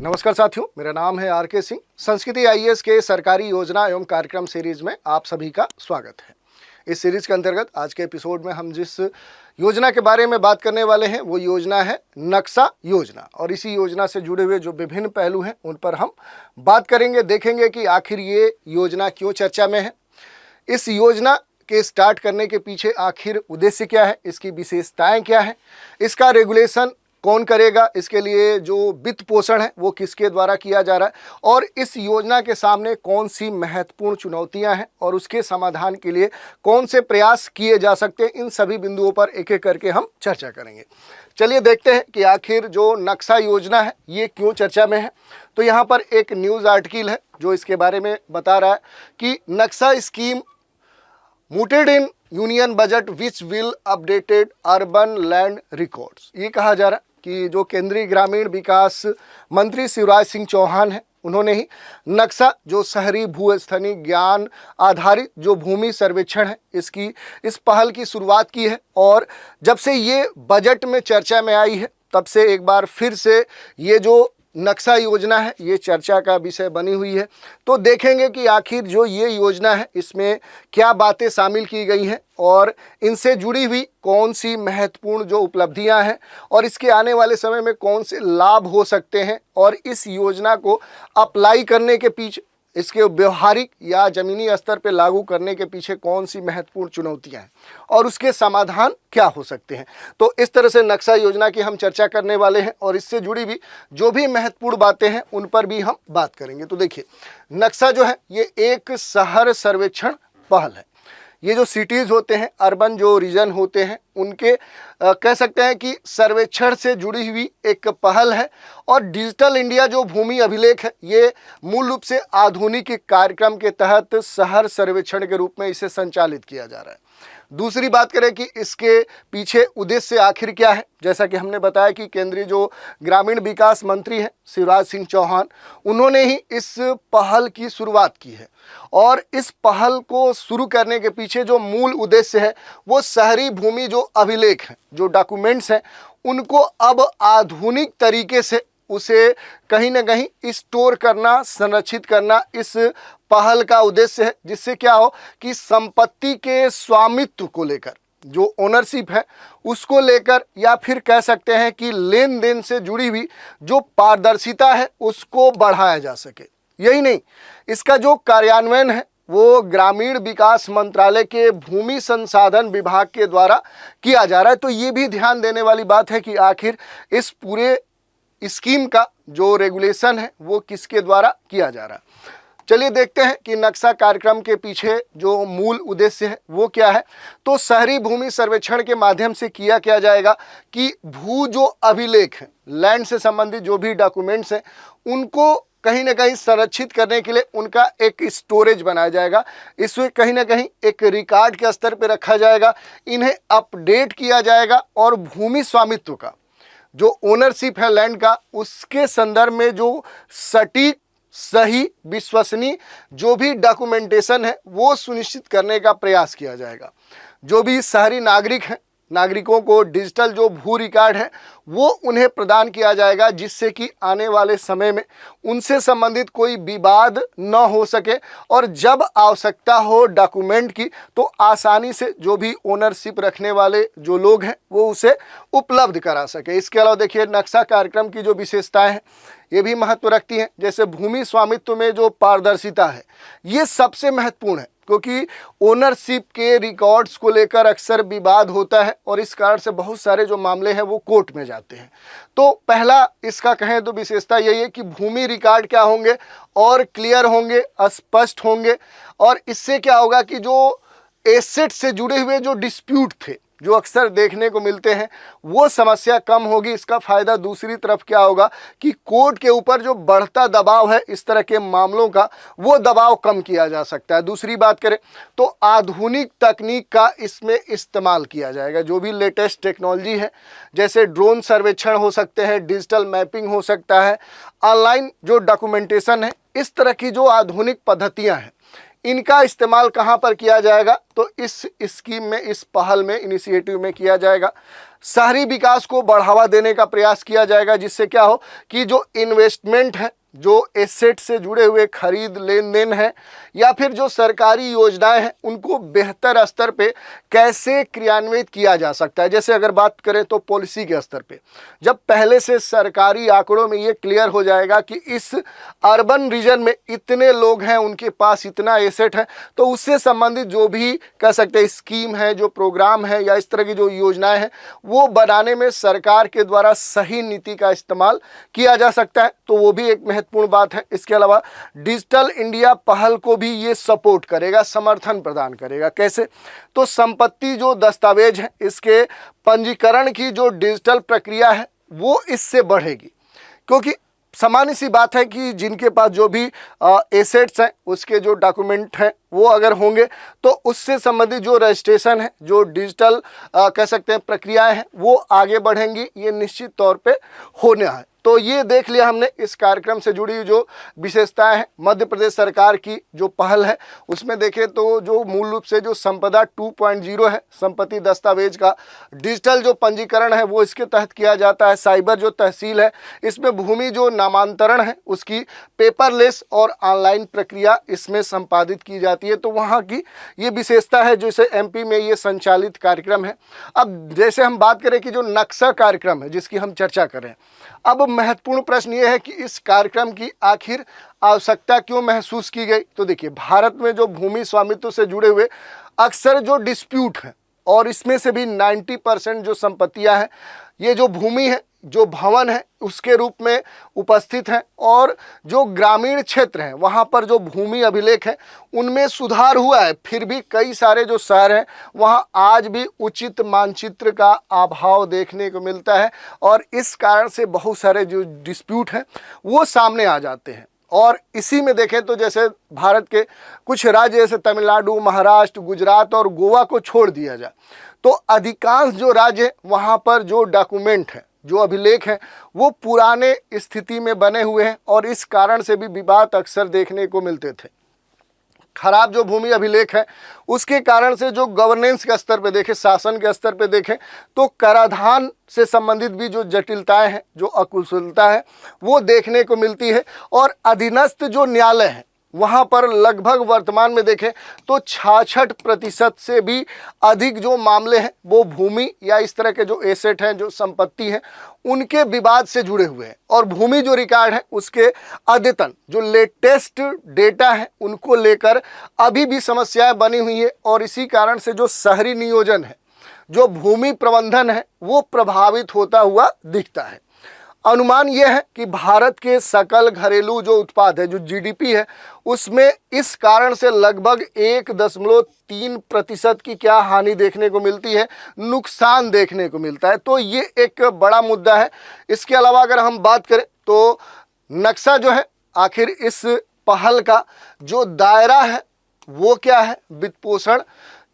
नमस्कार साथियों, मेरा नाम है आर के सिंह। संस्कृति आईएएस के सरकारी योजना एवं कार्यक्रम सीरीज में आप सभी का स्वागत है। इस सीरीज के अंतर्गत आज के एपिसोड में हम जिस योजना के बारे में बात करने वाले हैं वो योजना है नक्शा योजना, और इसी योजना से जुड़े हुए जो विभिन्न पहलू हैं उन पर हम बात करेंगे। देखेंगे कि आखिर ये योजना क्यों चर्चा में है, इस योजना के स्टार्ट करने के पीछे आखिर उद्देश्य क्या है, इसकी विशेषताएं क्या है, इसका रेगुलेशन कौन करेगा, इसके लिए जो वित्त पोषण है वो किसके द्वारा किया जा रहा है, और इस योजना के सामने कौन सी महत्वपूर्ण चुनौतियां हैं और उसके समाधान के लिए कौन से प्रयास किए जा सकते हैं। इन सभी बिंदुओं पर एक एक करके हम चर्चा करेंगे। चलिए देखते हैं कि आखिर जो नक्शा योजना है ये क्यों चर्चा में है। तो यहाँ पर एक न्यूज़ आर्टिकल है जो इसके बारे में बता रहा है कि नक्शा scheme mooted in union budget which will updated urban land records. ये कहा जा रहा है कि जो केंद्रीय ग्रामीण विकास मंत्री शिवराज सिंह चौहान हैं, उन्होंने ही नक्शा जो शहरी भूस्थानीय ज्ञान आधारित जो भूमि सर्वेक्षण है इस पहल की शुरुआत की है। और जब से ये बजट में चर्चा में आई है तब से एक बार फिर से ये जो नक्शा योजना है ये चर्चा का विषय बनी हुई है। तो देखेंगे कि आखिर जो ये योजना है इसमें क्या बातें शामिल की गई हैं और इनसे जुड़ी हुई कौन सी महत्वपूर्ण जो उपलब्धियां हैं और इसके आने वाले समय में कौन से लाभ हो सकते हैं, और इस योजना को अप्लाई करने के पीछे, इसके व्यवहारिक या ज़मीनी स्तर पर लागू करने के पीछे कौन सी महत्वपूर्ण चुनौतियां हैं और उसके समाधान क्या हो सकते हैं। तो इस तरह से नक्शा योजना की हम चर्चा करने वाले हैं और इससे जुड़ी भी जो भी महत्वपूर्ण बातें हैं उन पर भी हम बात करेंगे। तो देखिए, नक्शा जो है ये एक शहर सर्वेक्षण पहल है। ये जो सिटीज़ होते हैं, अर्बन जो रीजन होते हैं, उनके कह सकते हैं कि सर्वेक्षण से जुड़ी हुई एक पहल है। और डिजिटल इंडिया जो भूमि अभिलेख है ये मूल रूप से आधुनिक कार्यक्रम के तहत शहर सर्वेक्षण के रूप में इसे संचालित किया जा रहा है। दूसरी बात करें कि इसके पीछे उद्देश्य आखिर क्या है, जैसा कि हमने बताया कि केंद्रीय जो ग्रामीण विकास मंत्री हैं शिवराज सिंह चौहान, उन्होंने ही इस पहल की शुरुआत की है। और इस पहल को शुरू करने के पीछे जो मूल उद्देश्य है वो शहरी भूमि जो अभिलेख हैं, जो डॉक्यूमेंट्स हैं, उनको अब आधुनिक तरीके से उसे कहीं ना कहीं स्टोर करना, संरक्षित करना इस पहल का उद्देश्य है। जिससे क्या हो कि संपत्ति के स्वामित्व को लेकर, जो ओनरशिप है उसको लेकर, या फिर कह सकते हैं कि लेन देन से जुड़ी हुई जो पारदर्शिता है उसको बढ़ाया जा सके। यही नहीं, इसका जो कार्यान्वयन है वो ग्रामीण विकास मंत्रालय के भूमि संसाधन विभाग के द्वारा किया जा रहा है। तो ये भी ध्यान देने वाली बात है कि आखिर इस पूरे स्कीम का जो रेगुलेशन है वो किसके द्वारा किया जा रहा है। चलिए देखते हैं कि नक्शा कार्यक्रम के पीछे जो मूल उद्देश्य है वो क्या है। तो शहरी भूमि सर्वेक्षण के माध्यम से किया क्या जाएगा कि भू जो अभिलेख हैं, लैंड से संबंधित जो भी डॉक्यूमेंट्स हैं, उनको कहीं ना कहीं संरक्षित करने के लिए उनका एक स्टोरेज बनाया जाएगा। इसमें कहीं ना कहीं एक रिकॉर्ड के स्तर पर रखा जाएगा, इन्हें अपडेट किया जाएगा और भूमि स्वामित्व का जो ओनरशिप है लैंड का, उसके संदर्भ में जो सटीक, सही, विश्वसनीय जो भी डॉक्यूमेंटेशन है वो सुनिश्चित करने का प्रयास किया जाएगा। जो भी शहरी नागरिक हैं, नागरिकों को डिजिटल जो भू रिकॉर्ड है वो उन्हें प्रदान किया जाएगा, जिससे कि आने वाले समय में उनसे संबंधित कोई विवाद न हो सके, और जब आवश्यकता हो डॉक्यूमेंट की तो आसानी से जो भी ओनरशिप रखने वाले जो लोग हैं वो उसे उपलब्ध करा सके। इसके अलावा देखिए, नक्शा कार्यक्रम की जो विशेषताएं हैं ये भी महत्व रखती हैं। जैसे भूमि स्वामित्व में जो पारदर्शिता है ये सबसे महत्वपूर्ण है, क्योंकि ओनरशिप के रिकॉर्ड्स को लेकर अक्सर विवाद होता है और इस कारण से बहुत सारे जो मामले हैं वो कोर्ट में जाते हैं। तो पहला इसका कहें तो विशेषता यही है कि भूमि रिकॉर्ड क्या होंगे और क्लियर होंगे, स्पष्ट होंगे, और इससे क्या होगा कि जो एसेट से जुड़े हुए जो डिस्प्यूट थे जो अक्सर देखने को मिलते हैं वो समस्या कम होगी। इसका फ़ायदा दूसरी तरफ क्या होगा कि कोर्ट के ऊपर जो बढ़ता दबाव है इस तरह के मामलों का, वो दबाव कम किया जा सकता है। दूसरी बात करें तो आधुनिक तकनीक का इसमें इस्तेमाल किया जाएगा। जो भी लेटेस्ट टेक्नोलॉजी है, जैसे ड्रोन सर्वेक्षण हो सकते हैं, डिजिटल मैपिंग हो सकता है, ऑनलाइन जो डॉक्यूमेंटेशन है, इस तरह की जो आधुनिक पद्धतियाँ हैं इनका इस्तेमाल कहाँ पर किया जाएगा, तो इस स्कीम में, इस पहल में, इनिशिएटिव में किया जाएगा। शहरी विकास को बढ़ावा देने का प्रयास किया जाएगा, जिससे क्या हो कि जो इन्वेस्टमेंट है, जो एसेट से जुड़े हुए खरीद लेन देन है, या फिर जो सरकारी योजनाएं हैं, उनको बेहतर स्तर पे कैसे क्रियान्वित किया जा सकता है। जैसे अगर बात करें तो पॉलिसी के स्तर पे, जब पहले से सरकारी आंकड़ों में ये क्लियर हो जाएगा कि इस अर्बन रीजन में इतने लोग हैं, उनके पास इतना एसेट है, तो उससे संबंधित जो भी कह सकते हैं स्कीम है, जो प्रोग्राम है, या इस तरह की जो योजनाएं हैं, वो बनाने में सरकार के द्वारा सही नीति का इस्तेमाल किया जा सकता है। तो वो भी एक महत्वपूर्ण बात है। इसके अलावा डिजिटल इंडिया पहल को भी ये सपोर्ट करेगा, समर्थन प्रदान करेगा। कैसे, तो संपत्ति जो दस्तावेज है, इसके पंजीकरण की जो डिजिटल प्रक्रिया है, वो इससे बढ़ेगी। क्योंकि सामान्य सी बात है कि जिनके पास जो भी एसेट्स हैं, उसके जो डॉक्यूमेंट हैं, वो अगर होंगे तो उससे संबंधित जो रजिस्ट्रेशन है, जो डिजिटल कह सकते हैं प्रक्रियाएं हैं, वो आगे बढ़ेंगी। ये निश्चित तौर पे होना है। तो ये देख लिया हमने इस कार्यक्रम से जुड़ी जो विशेषताएं हैं। मध्य प्रदेश सरकार की जो पहल है, उसमें देखें तो जो मूल रूप से जो संपदा 2.0 है, संपत्ति दस्तावेज का डिजिटल जो पंजीकरण है, वो इसके तहत किया जाता है। साइबर जो तहसील है, इसमें भूमि जो नामांतरण है, उसकी पेपरलेस और ऑनलाइन प्रक्रिया इसमें संपादित की जाती है। तो वहाँ की ये विशेषता है, जैसे MP में ये संचालित कार्यक्रम है। अब जैसे हम बात करें कि जो नक्शा कार्यक्रम है, जिसकी हम चर्चा करें, अब महत्वपूर्ण प्रश्न ये है कि इस कार्यक्रम की आखिर आवश्यकता क्यों महसूस की गई। तो देखिए, भारत में जो भूमि स्वामित्व से जुड़े हुए अक्सर जो डिस्प्यूट हैं, और इसमें से भी 90% जो संपत्तियां हैं, ये जो भूमि है, जो भवन है, उसके रूप में उपस्थित हैं। और जो ग्रामीण क्षेत्र हैं, वहाँ पर जो भूमि अभिलेख है, उनमें सुधार हुआ है। फिर भी कई सारे जो शहर हैं, वहाँ आज भी उचित मानचित्र का अभाव देखने को मिलता है, और इस कारण से बहुत सारे जो डिस्प्यूट हैं, वो सामने आ जाते हैं। और इसी में देखें तो जैसे भारत के कुछ राज्य जैसे तमिलनाडु, महाराष्ट्र, गुजरात और गोवा को छोड़ दिया जाए, तो अधिकांश जो राज्य हैं, वहाँ पर जो डॉक्यूमेंट है, जो अभिलेख हैं, वो पुराने स्थिति में बने हुए हैं, और इस कारण से भी विवाद अक्सर देखने को मिलते थे। खराब जो भूमि अभिलेख है, उसके कारण से जो गवर्नेंस के स्तर पे देखें, शासन के स्तर पे देखें, तो कराधान से संबंधित भी जो जटिलताएं हैं, जो अकुशलता है, वो देखने को मिलती है। और अधीनस्थ जो न्यायालय है, वहाँ पर लगभग वर्तमान में देखें तो 66% से भी अधिक जो मामले हैं, वो भूमि या इस तरह के जो एसेट हैं, जो संपत्ति हैं, उनके विवाद से जुड़े हुए हैं। और भूमि जो रिकॉर्ड है, उसके अद्यतन जो लेटेस्ट डेटा है, उनको लेकर अभी भी समस्याएं बनी हुई है। और इसी कारण से जो शहरी नियोजन है, जो भूमि प्रबंधन है, वो प्रभावित होता हुआ दिखता है। अनुमान यह है कि भारत के सकल घरेलू जो उत्पाद है, जो GDP है, उसमें इस कारण से लगभग 1.3% की क्या हानि देखने को मिलती है, नुकसान देखने को मिलता है। तो ये एक बड़ा मुद्दा है। इसके अलावा अगर हम बात करें तो नक्शा जो है, आखिर इस पहल का जो दायरा है, वो क्या है, वित्त पोषण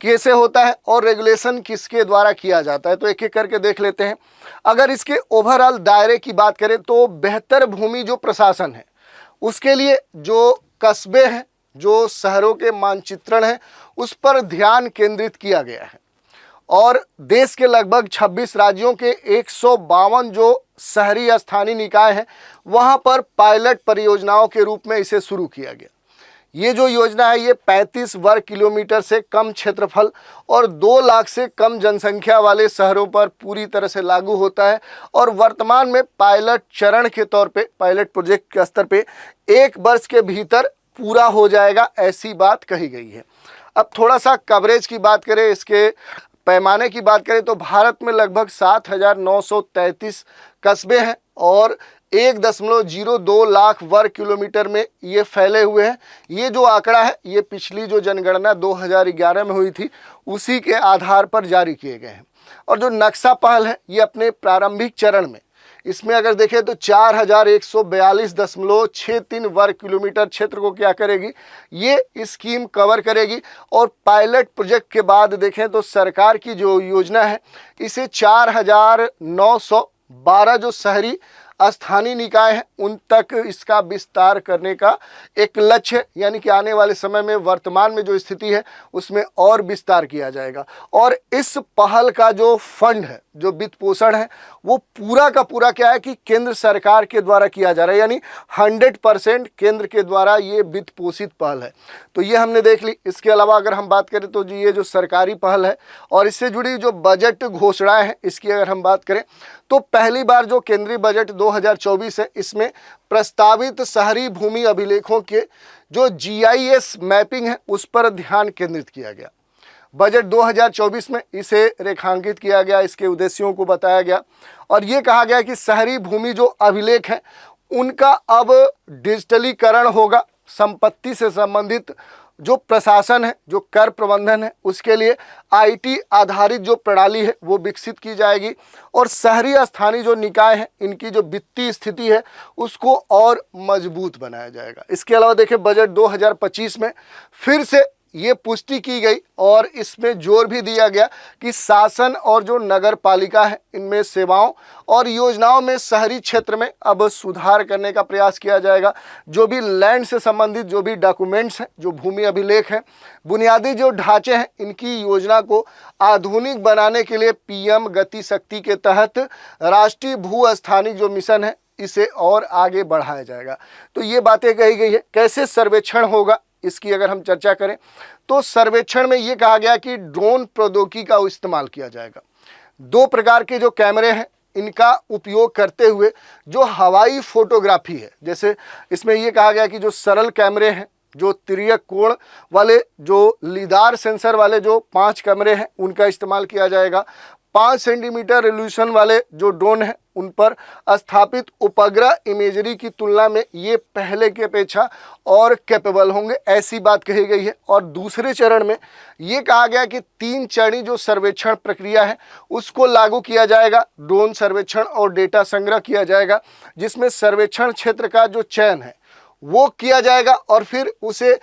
कैसे होता है, और रेगुलेशन किसके द्वारा किया जाता है। तो एक एक करके देख लेते हैं। अगर इसके ओवरऑल दायरे की बात करें तो बेहतर भूमि जो प्रशासन है, उसके लिए जो कस्बे हैं, जो शहरों के मानचित्रण है, उस पर ध्यान केंद्रित किया गया है। और देश के लगभग 26 राज्यों के 152 जो शहरी स्थानीय निकाय हैं, वहाँ पर पायलट परियोजनाओं के रूप में इसे शुरू किया गया। ये जो योजना है, ये 35 वर्ग किलोमीटर से कम क्षेत्रफल और 2 लाख से कम जनसंख्या वाले शहरों पर पूरी तरह से लागू होता है। और वर्तमान में पायलट चरण के तौर पे, पायलट प्रोजेक्ट के स्तर पे 1 वर्ष के भीतर पूरा हो जाएगा, ऐसी बात कही गई है। अब थोड़ा सा कवरेज की बात करें, इसके पैमाने की बात करें, तो भारत में लगभग 7,933 कस्बे हैं और 1.02 लाख वर्ग किलोमीटर में ये फैले हुए हैं। ये जो आंकड़ा है, ये पिछली जो जनगणना 2011 में हुई थी, उसी के आधार पर जारी किए गए हैं। और जो नक्शा पहल है, ये अपने प्रारंभिक चरण में, इसमें अगर देखें तो 4142.63 वर्ग किलोमीटर क्षेत्र को क्या करेगी, ये स्कीम कवर करेगी। और पायलट प्रोजेक्ट के बाद देखें तो सरकार की जो योजना है, इसे 4912 जो शहरी स्थानीय निकाय हैं उन तक इसका विस्तार करने का एक लक्ष्य है, यानी कि आने वाले समय में वर्तमान में जो स्थिति है उसमें और विस्तार किया जाएगा। और इस पहल का जो फंड है, जो वित्त पोषण है, वो पूरा का पूरा क्या है कि केंद्र सरकार के द्वारा किया जा रहा है, यानी 100% केंद्र के द्वारा ये वित्त पोषित पहल है। तो ये हमने देख ली। इसके अलावा अगर हम बात करें तो ये जो सरकारी पहल है और इससे जुड़ी जो बजट घोषणाएं हैं, इसकी अगर हम बात करें तो पहली बार जो केंद्रीय बजट 2024 है, इसमें प्रस्तावित शहरी भूमि अभिलेखों के जो GIS मैपिंग है उस पर ध्यान केंद्रित किया गया। बजट 2024 में इसे रेखांकित किया गया, इसके उद्देश्यों को बताया गया और ये कहा गया कि शहरी भूमि जो अभिलेख हैं उनका अब डिजिटलीकरण होगा। संपत्ति से संबंधित जो प्रशासन है, जो कर प्रबंधन है, उसके लिए IT आधारित जो प्रणाली है वो विकसित की जाएगी और शहरी स्थानीय जो निकाय हैं इनकी जो वित्तीय स्थिति है उसको और मजबूत बनाया जाएगा। इसके अलावा देखिए बजट 2025 में फिर से ये पुष्टि की गई और इसमें जोर भी दिया गया कि शासन और जो नगर पालिका है इनमें सेवाओं और योजनाओं में शहरी क्षेत्र में अब सुधार करने का प्रयास किया जाएगा। जो भी लैंड से संबंधित जो भी डॉक्यूमेंट्स हैं, जो भूमि अभिलेख हैं, बुनियादी जो ढांचे हैं, इनकी योजना को आधुनिक बनाने के लिए PM गति शक्ति के तहत राष्ट्रीय भू स्थानिक जो मिशन है इसे और आगे बढ़ाया जाएगा। तो ये बातें कही गई है। कैसे सर्वेक्षण होगा इसकी अगर हम चर्चा करें तो सर्वेक्षण में ये कहा गया कि ड्रोन प्रौद्योगिकी का इस्तेमाल किया जाएगा। 2 प्रकार के जो कैमरे हैं इनका उपयोग करते हुए जो हवाई फोटोग्राफी है, जैसे इसमें ये कहा गया कि जो सरल कैमरे हैं, जो तिर्यक कोण वाले, जो लीदार सेंसर वाले जो 5 कैमरे हैं उनका इस्तेमाल किया जाएगा। 5 सेंटीमीटर रेजोल्यूशन वाले जो ड्रोन हैं उन पर स्थापित उपग्रह इमेजरी की तुलना में ये पहले की अपेक्षा और कैपेबल होंगे, ऐसी बात कही गई है। और दूसरे चरण में ये कहा गया कि 3 चरणीय जो सर्वेक्षण प्रक्रिया है उसको लागू किया जाएगा। ड्रोन सर्वेक्षण और डेटा संग्रह किया जाएगा, जिसमें सर्वेक्षण क्षेत्र का जो चयन है वो किया जाएगा और फिर उसे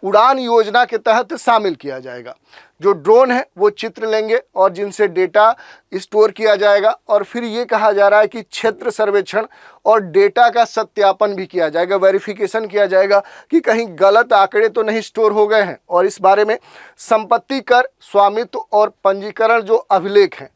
उड़ान योजना के तहत शामिल किया जाएगा। जो ड्रोन है वो चित्र लेंगे और जिनसे डेटा स्टोर किया जाएगा और फिर ये कहा जा रहा है कि क्षेत्र सर्वेक्षण और डेटा का सत्यापन भी किया जाएगा, वेरिफिकेशन किया जाएगा कि कहीं गलत आंकड़े तो नहीं स्टोर हो गए हैं। और इस बारे में संपत्ति कर, स्वामित्व और पंजीकरण जो अभिलेख हैं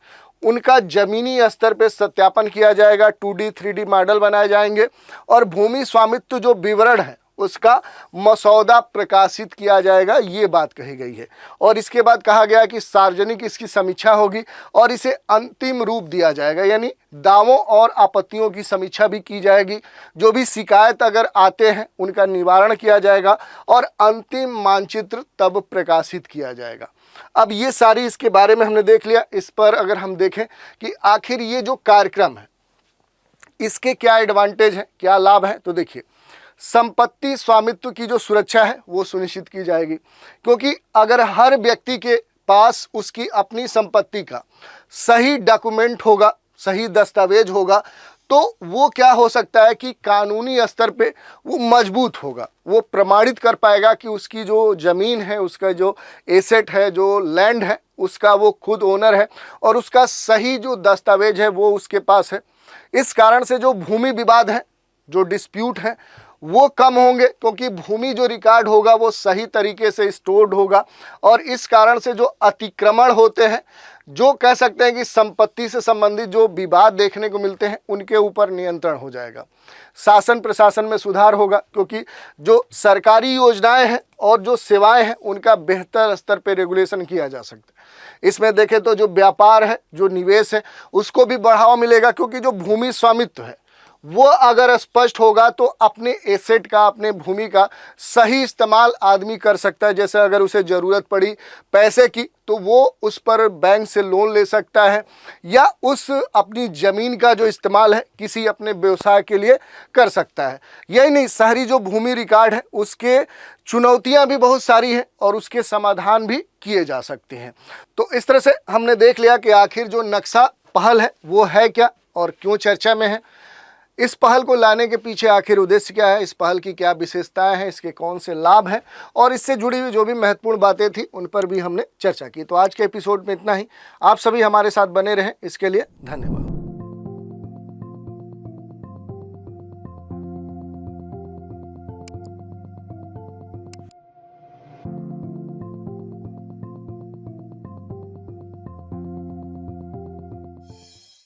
उनका जमीनी स्तर पर सत्यापन किया जाएगा। 2D 3D मॉडल बनाए जाएंगे और भूमि स्वामित्व जो विवरण है उसका मसौदा प्रकाशित किया जाएगा, ये बात कही गई है। और इसके बाद कहा गया कि सार्वजनिक इसकी समीक्षा होगी और इसे अंतिम रूप दिया जाएगा, यानी दावों और आपत्तियों की समीक्षा भी की जाएगी। जो भी शिकायत अगर आते हैं उनका निवारण किया जाएगा और अंतिम मानचित्र तब प्रकाशित किया जाएगा। अब ये सारी इसके बारे में हमने देख लिया। इस पर अगर हम देखें कि आखिर ये जो कार्यक्रम है इसके क्या एडवांटेज हैं, क्या लाभ हैं, तो देखिए संपत्ति स्वामित्व की जो सुरक्षा है वो सुनिश्चित की जाएगी, क्योंकि अगर हर व्यक्ति के पास उसकी अपनी संपत्ति का सही डॉक्यूमेंट होगा, सही दस्तावेज होगा, तो वो क्या हो सकता है कि कानूनी स्तर पे वो मजबूत होगा, वो प्रमाणित कर पाएगा कि उसकी जो ज़मीन है, उसका जो एसेट है, जो लैंड है, उसका वो खुद ओनर है और उसका सही जो दस्तावेज है वो उसके पास है। इस कारण से जो भूमि विवाद है, जो डिस्प्यूट है, वो कम होंगे, क्योंकि भूमि जो रिकॉर्ड होगा वो सही तरीके से स्टोर्ड होगा और इस कारण से जो अतिक्रमण होते हैं, जो कह सकते हैं कि संपत्ति से संबंधित जो विवाद देखने को मिलते हैं, उनके ऊपर नियंत्रण हो जाएगा। शासन प्रशासन में सुधार होगा, क्योंकि जो सरकारी योजनाएं हैं और जो सेवाएं हैं उनका बेहतर स्तर पर रेगुलेशन किया जा सकता है। इसमें देखें तो जो व्यापार है, जो निवेश है, उसको भी बढ़ावा मिलेगा, क्योंकि जो भूमि स्वामित्व है वो अगर स्पष्ट होगा तो अपने एसेट का, अपने भूमि का सही इस्तेमाल आदमी कर सकता है। जैसे अगर उसे ज़रूरत पड़ी पैसे की तो वो उस पर बैंक से लोन ले सकता है या उस अपनी ज़मीन का जो इस्तेमाल है किसी अपने व्यवसाय के लिए कर सकता है। यही नहीं, शहरी जो भूमि रिकॉर्ड है उसके चुनौतियां भी बहुत सारी हैं और उसके समाधान भी किए जा सकते हैं। तो इस तरह से हमने देख लिया कि आखिर जो नक्शा पहल है वो है क्या और क्यों चर्चा में है। इस पहल को लाने के पीछे आखिर उद्देश्य क्या है, इस पहल की क्या विशेषताएं हैं, इसके कौन से लाभ हैं और इससे जुड़ी हुई जो भी महत्वपूर्ण बातें थी उन पर भी हमने चर्चा की। तो आज के एपिसोड में इतना ही। आप सभी हमारे साथ बने रहें, इसके लिए धन्यवाद।